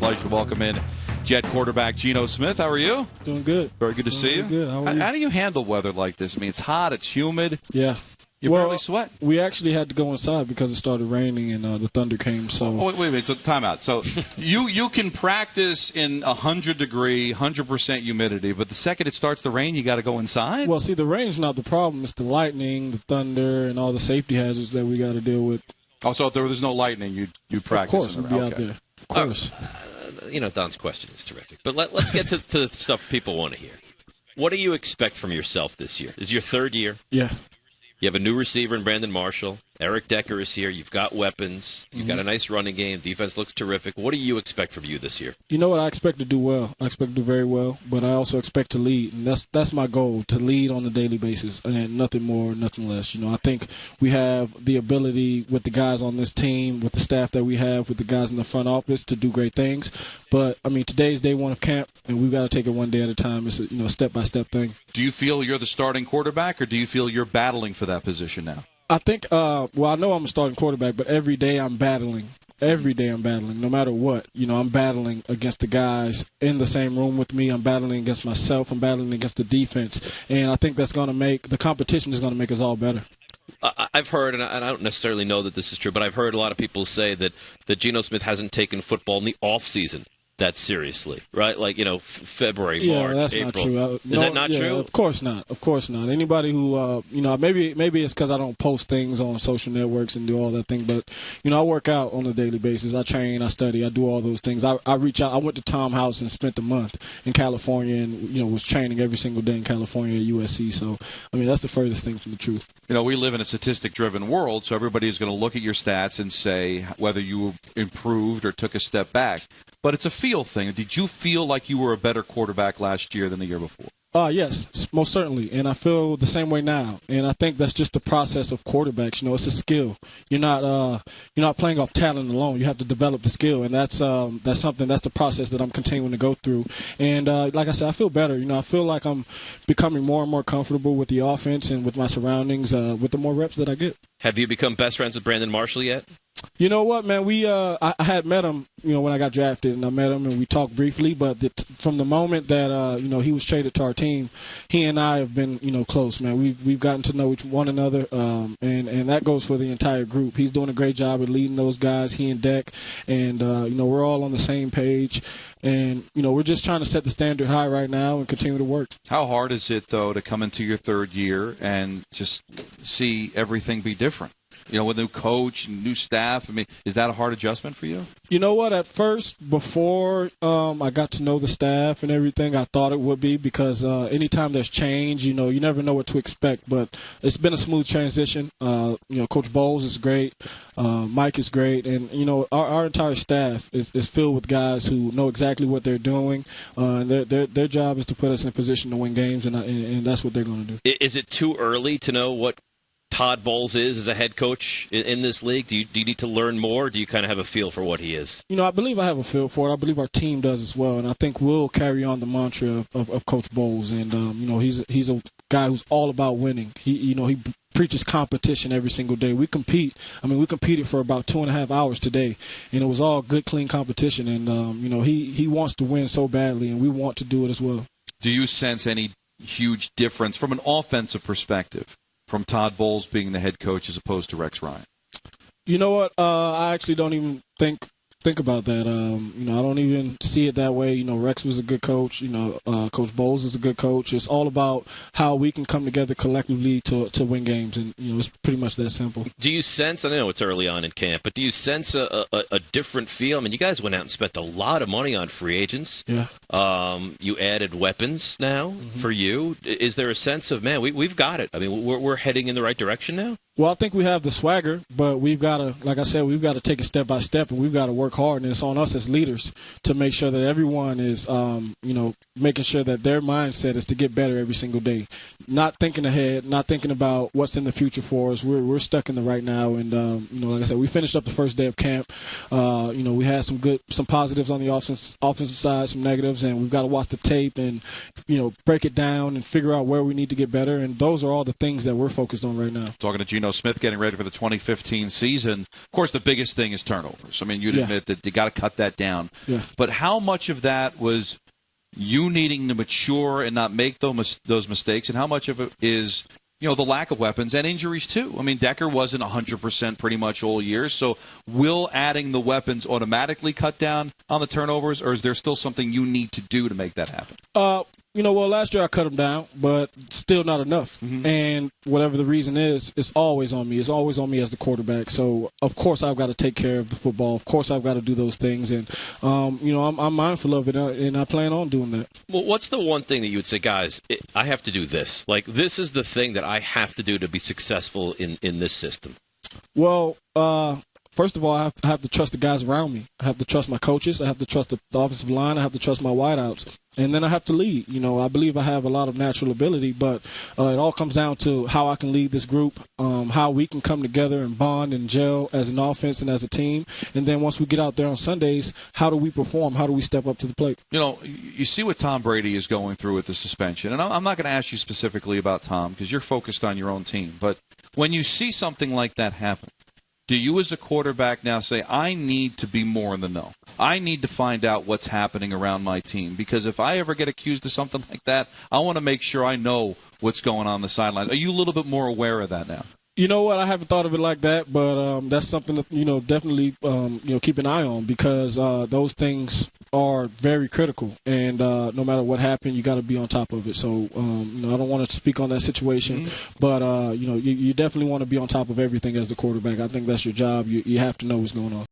pleasure to welcome in Jet quarterback Geno Smith. How are you? Doing good. Very good to see you. Good. How are you? How do you handle weather like this? I mean, it's hot, it's humid. Yeah. You barely sweat. We actually had to go inside because it started raining and the thunder came. So wait a minute. So time out. So you can practice in 100-degree, 100% humidity, but the second it starts to rain, you got to go inside? Well, see, the rain's not the problem. It's the lightning, the thunder, and all the safety hazards that we got to deal with. Oh, so if there was no lightning, you practice? Of course, we'd be out there. Of course. Don's question is terrific. But let's get to the stuff people want to hear. What do you expect from yourself this year? This is your third year. Yeah. You have a new receiver in Brandon Marshall. Eric Decker is here. You've got weapons. You've got a nice running game. Defense looks terrific. What do you expect from you this year? You know what? I expect to do well. I expect to do very well, but I also expect to lead, and that's my goal, to lead on a daily basis, and nothing more, nothing less. I think we have the ability with the guys on this team, with the staff that we have, with the guys in the front office to do great things. But, today's day one of camp, and we've got to take it one day at a time. It's a step-by-step thing. Do you feel you're the starting quarterback, or do you feel you're battling for that position now? I think, I know I'm a starting quarterback, but every day I'm battling. Every day I'm battling, no matter what. I'm battling against the guys in the same room with me. I'm battling against myself. I'm battling against the defense. And I think that's going to make – the competition is going to make us all better. I've heard, and I don't necessarily know that this is true, but I've heard a lot of people say that Geno Smith hasn't taken football in the offseason that seriously, right? Like, February, March, that's April. Not true. Is that not true? Of course not. Of course not. Anybody who, maybe it's because I don't post things on social networks and do all that thing, but, I work out on a daily basis. I train, I study, I do all those things. I reach out. I went to Tom House and spent a month in California and, was training every single day in California at USC. So, that's the furthest thing from the truth. We live in a statistic-driven world, so everybody's going to look at your stats and say whether you improved or took a step back. But it's a feel thing. Did you feel like you were a better quarterback last year than the year before? Yes, most certainly. And I feel the same way now. And I think that's just the process of quarterbacks. It's a skill. You're not playing off talent alone. You have to develop the skill. And that's the process that I'm continuing to go through. And like I said, I feel better. I feel like I'm becoming more and more comfortable with the offense and with my surroundings with the more reps that I get. Have you become best friends with Brandon Marshall yet? You know what, man? I had met him, when I got drafted, and I met him and we talked briefly. But from the moment that he was traded to our team, he and I have been close, man. We've gotten to know one another, and that goes for the entire group. He's doing a great job of leading those guys. He and Deck, and we're all on the same page. And, we're just trying to set the standard high right now and continue to work. How hard is it, though, to come into your third year and just see everything be different? With a new coach and new staff, is that a hard adjustment for you? You know what? At first, before I got to know the staff and everything, I thought it would be because anytime there's change, you never know what to expect. But it's been a smooth transition. Coach Bowles is great. Mike is great. And, our entire staff is filled with guys who know exactly what they're doing. And their job is to put us in a position to win games, and that's what they're going to do. Is it too early to know what Todd Bowles is as a head coach in this league? Do you need to learn more, or do you kind of have a feel for what he is? I believe I have a feel for it. I believe our team does as well, and I think we'll carry on the mantra of Coach Bowles. And he's a guy who's all about winning. He preaches competition every single day. We compete. We competed for about 2.5 hours today, and it was all good, clean competition. And he wants to win so badly, and we want to do it as well. Do you sense any huge difference from an offensive perspective from Todd Bowles being the head coach as opposed to Rex Ryan? You know what? I actually don't even think about that. I don't even see it that way. Rex was a good coach. Coach Bowles is a good coach. It's all about how we can come together collectively to win games, and it's pretty much that simple. Do you sense? I know it's early on in camp, but do you sense a different feel? You guys went out and spent a lot of money on free agents. Yeah. You added weapons now for you. Is there a sense of, man, we've got it? We're heading in the right direction now? Well, I think we have the swagger, but we've got to, like I said, we've got to take it step by step, and we've got to work hard. And it's on us as leaders to make sure that everyone is, making sure that their mindset is to get better every single day. Not thinking ahead, not thinking about what's in the future for us. We're stuck in the right now. And, like I said, we finished up the first day of camp. We had some positives on the offensive side, some negatives, and we've got to watch the tape and, break it down and figure out where we need to get better. And those are all the things that we're focused on right now. Talking to Geno Geno Smith getting ready for the 2015 season. Of course, the biggest thing is turnovers. I mean, you'd admit that you got to cut that down. Yeah. But how much of that was you needing to mature and not make those mistakes, and how much of it is the lack of weapons and injuries too? I mean, Decker wasn't 100% pretty much all year, so will adding the weapons automatically cut down on the turnovers, or is there still something you need to do to make that happen? Well, last year I cut them down, but still not enough. Mm-hmm. And whatever the reason is, it's always on me. It's always on me as the quarterback. So, of course, I've got to take care of the football. Of course, I've got to do those things. And, I'm mindful of it, and I plan on doing that. Well, what's the one thing that you would say, guys, I have to do this? Like, this is the thing that I have to do to be successful in this system. Well, first of all, I have to trust the guys around me. I have to trust my coaches. I have to trust the offensive line. I have to trust my wideouts. And then I have to lead. I believe I have a lot of natural ability, but it all comes down to how I can lead this group, how we can come together and bond and gel as an offense and as a team. And then once we get out there on Sundays, how do we perform? How do we step up to the plate? You see what Tom Brady is going through with the suspension. And I'm not going to ask you specifically about Tom because you're focused on your own team. But when you see something like that happen, do you as a quarterback now say, I need to be more in the know? I need to find out what's happening around my team, because if I ever get accused of something like that, I want to make sure I know what's going on the sidelines. Are you a little bit more aware of that now? You know what? I haven't thought of it like that, but that's something that, definitely, keep an eye on, because those things are very critical. And no matter what happened, you got to be on top of it. So, I don't want to speak on that situation, but, you definitely want to be on top of everything as a quarterback. I think that's your job. You have to know what's going on.